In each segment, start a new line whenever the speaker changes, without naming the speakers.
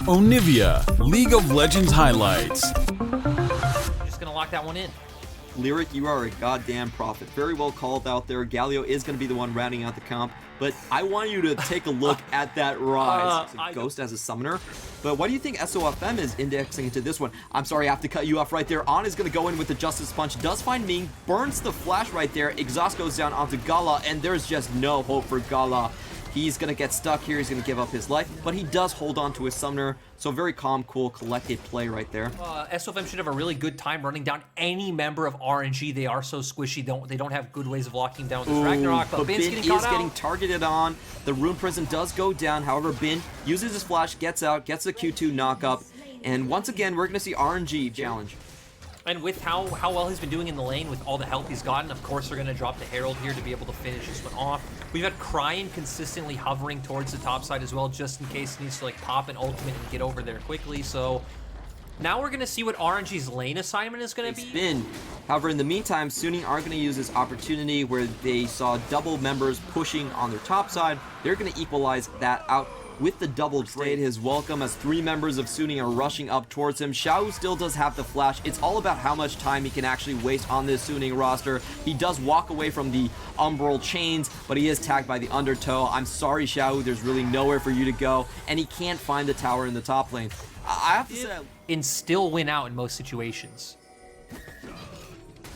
Onivia, League of Legends highlights.
Just gonna lock that one in.
Lyric, you are a goddamn prophet. Very well called out there. Galio is going to be the one rounding out the comp, but I want you to take a look at that rise. Ghost as a summoner, but what do you think SOFM is indexing into this one? I'm sorry, I have to cut you off right there. On is going to go in with the Justice Punch, does find Ming, burns the flash right there. Exhaust goes down onto Gala, and there's just no hope for Gala. He's going to get stuck here. He's going to give up his life, but he does hold on to his summoner. So very calm, cool, collected play right there.
SOFM should have a really good time running down any member of RNG. They are so squishy. They don't have good ways of locking him down with this Ragnarok. But Bin's getting
targeted on. The Rune Prison does go down. However, Bin uses his flash, gets out, gets the Q2 knockup. And once again, we're going to see RNG challenge.
And with how well he's been doing in the lane, with all the help he's gotten, of course they're going to drop the Herald here to be able to finish this one off. We've had Cryin consistently hovering towards the top side as well, just in case he needs to like pop an ultimate and get over there quickly. So now we're going to see what RNG's lane assignment is going to be.
Bin. However, in the meantime, Suning are going to use this opportunity where they saw double members pushing on their top side. They're going to equalize that out with the double trade. His welcome as 3 members of Suning are rushing up towards him. Xiao still does have the flash. It's all about how much time he can actually waste on this Suning roster. He does walk away from the umbral chains, but he is tagged by the undertow. I'm sorry, Xiao, there's really nowhere for you to go, and he can't find the tower in the top lane. I have to say,
and still win out in most situations.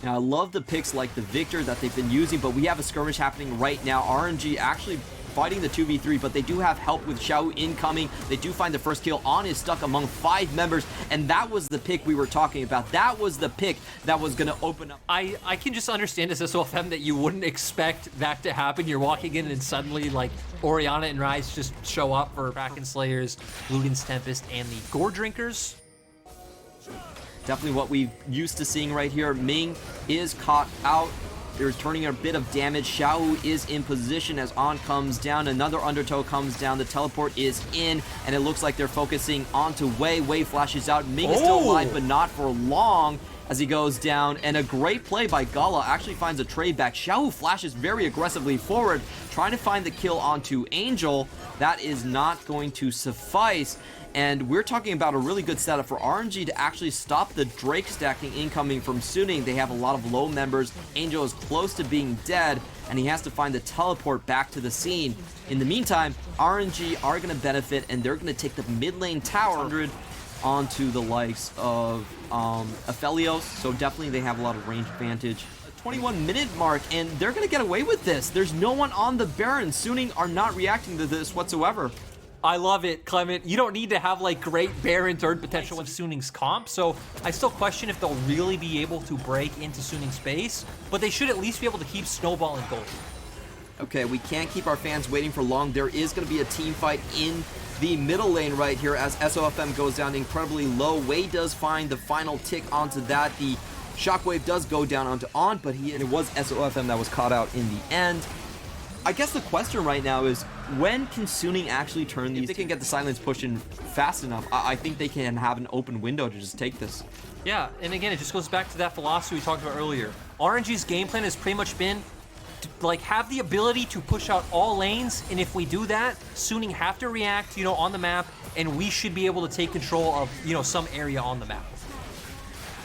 Now, I love the picks like the Victor that they've been using, but we have a skirmish happening right now. RNG actually fighting the 2v3, but they do have help with Xiao incoming. They do find the first kill. On is stuck among 5 members, and that was the pick we were talking about. That was the pick that was going to open up.
I can just understand as SOFM that you wouldn't expect that to happen. You're walking in and suddenly like Orianna and Ryze just show up for Kraken Slayers, Luden's Tempest, and the Gore Drinkers.
Definitely what we've used to seeing right here. Ming is caught out. They're turning a bit of damage. Xiao is in position as On comes down. Another undertow comes down. The teleport is in, and it looks like they're focusing onto Wei. Wei flashes out. Ming is still alive, but not for long as he goes down. And a great play by Gala actually finds a trade back. Xiao flashes very aggressively forward, trying to find the kill onto Angel. That is not going to suffice. And we're talking about a really good setup for RNG to actually stop the Drake stacking incoming from Suning. They have a lot of low members. Angel is close to being dead, and he has to find the teleport back to the scene. In the meantime, RNG are going to benefit, and they're going to take the mid lane tower 100 onto the likes of Aphelios. So definitely they have a lot of range advantage. 21-minute mark, and they're going to get away with this. There's no one on the Baron. Suning are not reacting to this whatsoever.
I love it, Clement. You don't need to have like great Baron third potential with Suning's comp, so I still question if they'll really be able to break into Suning's space, but they should at least be able to keep Snowball and Gold.
Okay, we can't keep our fans waiting for long. There is going to be a team fight in the middle lane right here as SOFM goes down incredibly low. Wei does find the final tick onto that. The Shockwave does go down onto On, but it was SOFM that was caught out in the end. I guess the question right now is, when can Suning actually turn these? If they can get the silence pushed in fast enough, I think they can have an open window to just take this.
Yeah, and again, it just goes back to that philosophy we talked about earlier. RNG's game plan has pretty much been to, like, have the ability to push out all lanes, and if we do that, Suning have to react, on the map, and we should be able to take control of, some area on the map.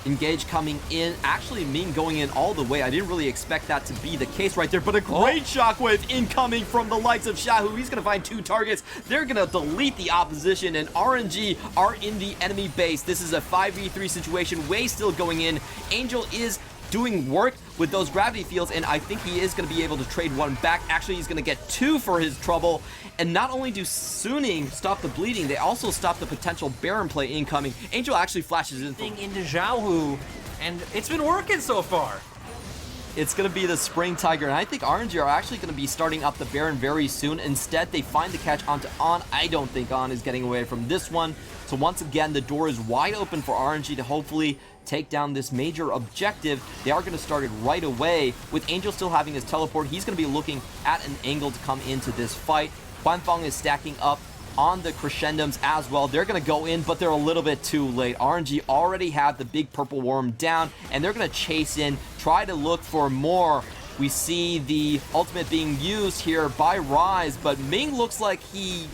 Engage coming in. Actually, Ming going in all the way. I didn't really expect that to be the case right there, but a great shockwave incoming from the likes of Shahu. He's going to find 2 targets. They're going to delete the opposition, and RNG are in the enemy base. This is a 5v3 situation. Wei still going in. Angel is doing work with those gravity fields, and I think he is going to be able to trade 1 back. Actually, he's going to get 2 for his trouble. And not only do Suning stop the bleeding, they also stop the potential Baron play incoming. Angel actually flashes into
Xiaohu, and it's been working so far.
It's going to be the Spring Tiger, and I think RNG are actually going to be starting up the Baron very soon. Instead, they find the catch onto On. I don't think On is getting away from this one. So once again, the door is wide open for RNG to hopefully take down this major objective. They are going to start it right away. With Angel still having his teleport, he's going to be looking at an angle to come into this fight. Huanfeng is stacking up on the crescendoms as well. They're going to go in, but they're a little bit too late. RNG already have the big purple worm down, and they're going to chase in, try to look for more. We see the ultimate being used here by Ryze, but Ming looks like he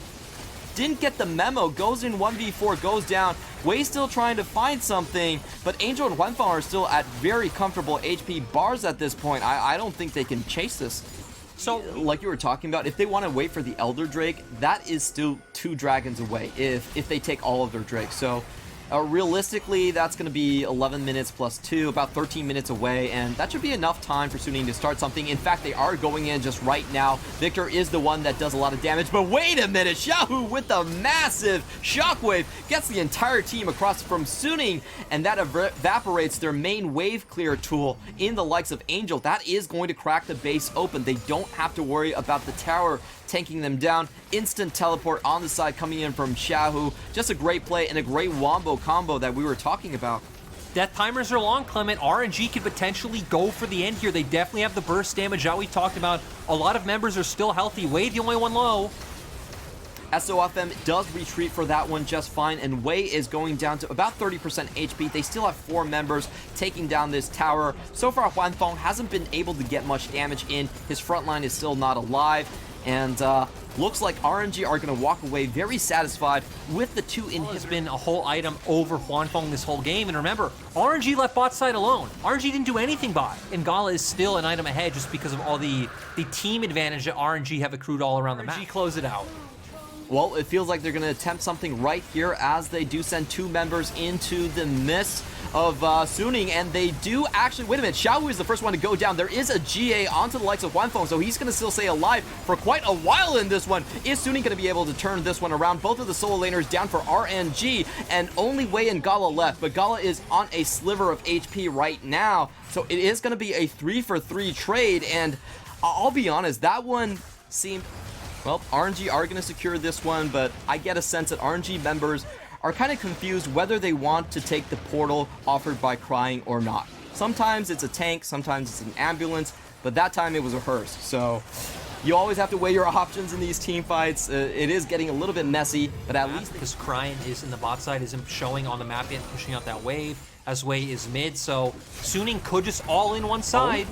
didn't get the memo, goes in 1v4, goes down. Wei still trying to find something, but Angel and Huanfeng are still at very comfortable HP bars at this point. I don't think they can chase this. So, like you were talking about, if they want to wait for the Elder Drake, that is still 2 dragons away if they take all of their drakes. So, realistically, that's going to be 11 minutes plus 2, about 13 minutes away, and that should be enough time for Suning to start something. In fact, they are going in just right now. Victor is the one that does a lot of damage, but wait a minute, Xiaohu with the massive shockwave gets the entire team across from Suning, and that evaporates their main wave clear tool in the likes of Angel. That is going to crack the base open. They don't have to worry about the tower tanking them down. Instant teleport on the side coming in from Xiaohu. Just a great play and a great wombo combo that we were talking about.
Death timers are long, Clement. RNG could potentially go for the end here. They definitely have the burst damage that we talked about. A lot of members are still healthy. Wei, the only one low.
SOFM does retreat for that one just fine, and Wei is going down to about 30% HP. They still have 4 members taking down this tower. So far, Huanfeng hasn't been able to get much damage in. His front line is still not alive, and looks like RNG are going to walk away very satisfied with the 2 inhibitors.
Has been a whole item over Huanfeng this whole game, and remember, RNG left bot side alone. RNG didn't do anything bot, and Gala is still an item ahead just because of all the team advantage that RNG have accrued all around the map. RNG close it out.
Well, it feels like they're going to attempt something right here as they do send 2 members into the midst of Suning, and they do actually, wait a minute, Xiaohu is the first one to go down. There is a GA onto the likes of Huanfeng, so he's going to still stay alive for quite a while in this one. Is Suning going to be able to turn this one around? Both of the solo laners down for RNG, and only Wei and Gala left, but Gala is on a sliver of HP right now, so it is going to be a 3-for-3 trade, and I'll be honest, that one seemed... Well, RNG are going to secure this one, but I get a sense that RNG members are kind of confused whether they want to take the portal offered by Crying or not. Sometimes it's a tank, sometimes it's an ambulance, but that time it was a hearse. So you always have to weigh your options in these team fights. It is getting a little bit messy, but at least...
Because Crying is in the bot side, isn't showing on the map yet, pushing out that wave, as Wei is mid, so Suning could just all in one side.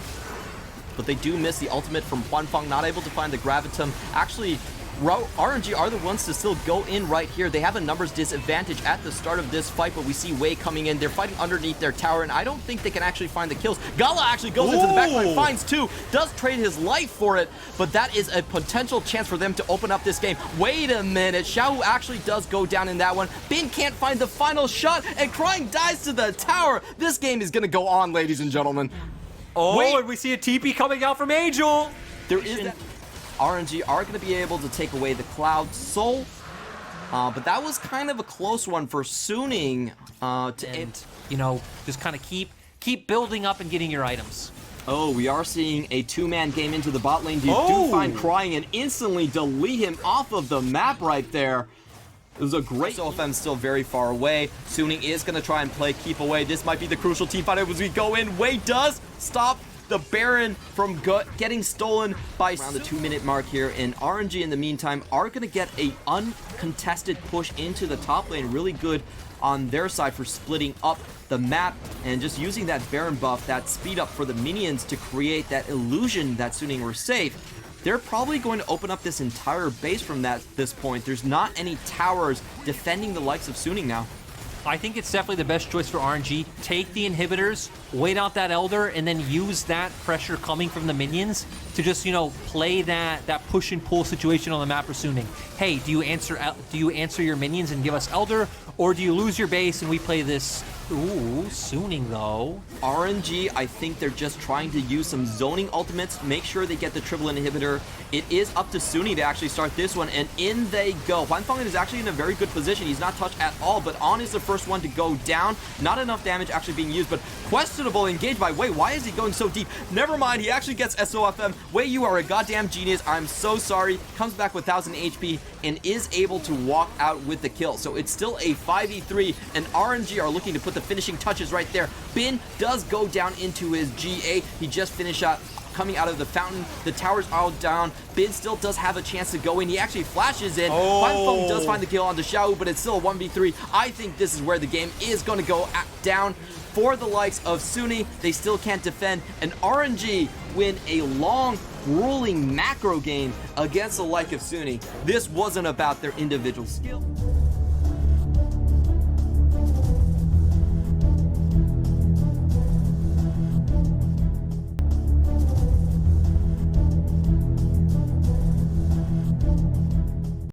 But they do miss the ultimate from Huanfeng, not able to find the Gravitum. Actually, RNG are the ones to still go in right here. They have a numbers disadvantage at the start of this fight, but we see Wei coming in. They're fighting underneath their tower, and I don't think they can actually find the kills. Gala actually goes into the backline, finds 2, does trade his life for it, but that is a potential chance for them to open up this game. Wait a minute, Xiaohu actually does go down in that one. Bin can't find the final shot, and Crying dies to the tower. This game is going to go on, ladies and gentlemen.
Oh, and we see a TP coming out from Angel.
There is that. RNG are going to be able to take away the Cloud Soul, but that was kind of a close one for Suning
you know, just kind of keep building up and getting your items.
Oh, we are seeing a 2-man game into the bot lane. Do find Crying and instantly delete him off of the map right there. It was a great... SOFM still very far away. Suning is going to try and play keep away. This might be the crucial team fight as we go in. Wei does stop the Baron from getting stolen by around the 2-minute mark here. And RNG in the meantime are going to get a uncontested push into the top lane. Really good on their side for splitting up the map and just using that Baron buff, that speed up for the minions to create that illusion that Suning were safe. They're probably going to open up this entire base from this point. There's not any towers defending the likes of Suning now.
I think it's definitely the best choice for RNG. Take the inhibitors, wait out that Elder, and then use that pressure coming from the minions to just, you know, play that push and pull situation on the map for Suning. Hey, do you answer your minions and give us Elder, or do you lose your base and we play this? Ooh, Suning though.
RNG, I think they're just trying to use some zoning ultimates, make sure they get the triple inhibitor. It is up to Suning to actually start this one, and in they go. Huanfeng is actually in a very good position. He's not touched at all, but On is the first one to go down. Not enough damage actually being used, but questionable engage by Wei. Why is he going so deep? Never mind, he actually gets SOFM. Wei, you are a goddamn genius. I'm so sorry. Comes back with 1000 HP and is able to walk out with the kill. So it's still a 5v3, and RNG are looking to put the finishing touches right there. Bin does go down into his GA. He just finished out coming out of the fountain. The tower's all down. Bin still does have a chance to go in. He actually flashes in. Huanfeng does find the kill onto Xiaohu, but it's still a 1v3. I think this is where the game is going to go down for the likes of Suning. They still can't defend, and RNG win a long grueling macro game against the like of Sunny. This wasn't about their individual skill.